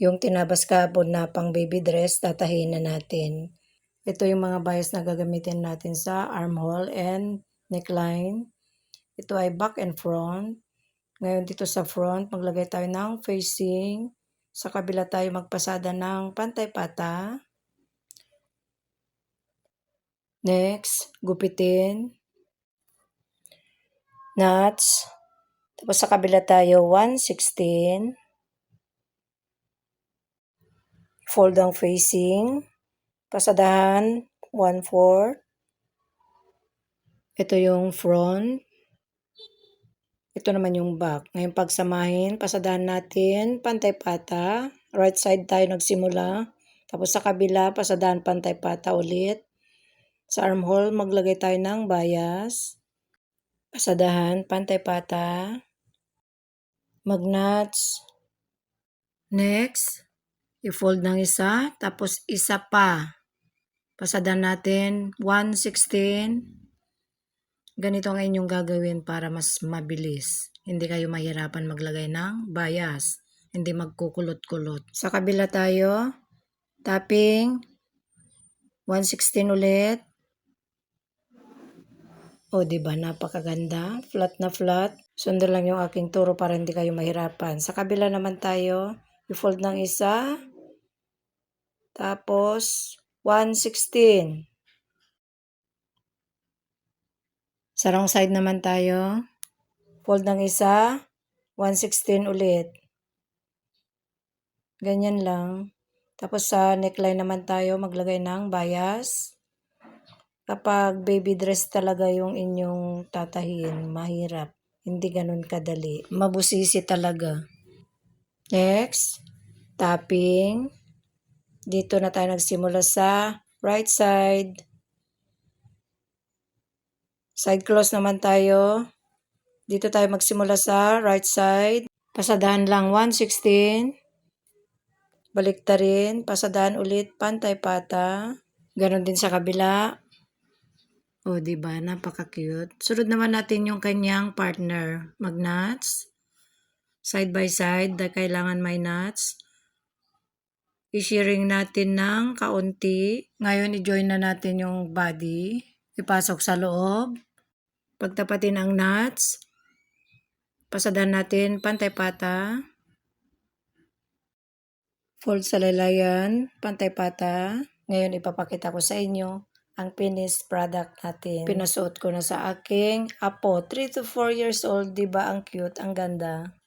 Yung tinabas kahapon na pang baby dress, tatahiin na natin. Ito yung mga bias na gagamitin natin sa armhole and neckline. Ito ay back and front. Ngayon dito sa front, maglagay tayo ng facing. Sa kabila tayo magpasada ng pantay-pata. Next, gupitin. Knots. Tapos sa kabila tayo 1/16. Fold ang facing. Pasadahan 1/4. Ito yung front. Ito naman yung back. Ngayon pagsamahin, pasadahan natin pantay-pata. Right side tayo nagsimula. Tapos sa kabila, pasadahan pantay-pata ulit. Sa armhole, maglagay tayo ng bias. Pasadahan pantay-pata. Mag-knots. Next, i-fold ng isa, tapos isa pa. Pasadahan natin 1/16. Ganito ang inyong gagawin para mas mabilis. Hindi kayo mahirapan maglagay ng bias. Hindi magkukulot-kulot. Sa kabila tayo, tapping, 1/16 ulit. O, diba? Napakaganda. Flat na flat. Sundan lang yung aking turo para hindi kayo mahirapan. Sa kabila naman tayo, i-fold ng isa. Tapos, 1/16. Sa wrong side naman tayo, fold ng isa, 1/16 ulit. Ganyan lang. Tapos sa neckline naman tayo, maglagay ng bias. Kapag baby dress talaga yung inyong tatahin, mahirap. Hindi ganun kadali. Mabusisi talaga. Next, tapping. Dito na tayo nagsimula sa right side. Side close naman tayo. Dito tayo magsimula sa right side. Pasadahan lang 1/16. Baliktarin. Pasadahan ulit pantay-pata. Ganon din sa kabila. O, diba? Napaka-cute. Sunod naman natin yung kanyang partner. Mag-knots. Side by side. Dahil kailangan may knots. I-shearing natin ng kaunti. Ngayon, i-join na natin yung body. Ipasok sa loob. Pagtapatin ang knots. Pasadahan natin pantay-pata. Fold sa lalayan, pantay-pata. Ngayon ipapakita ko sa inyo ang finished product natin. Pinasuot ko na sa aking apo, 3 to 4 years old, 'di ba? Ang cute, ang ganda.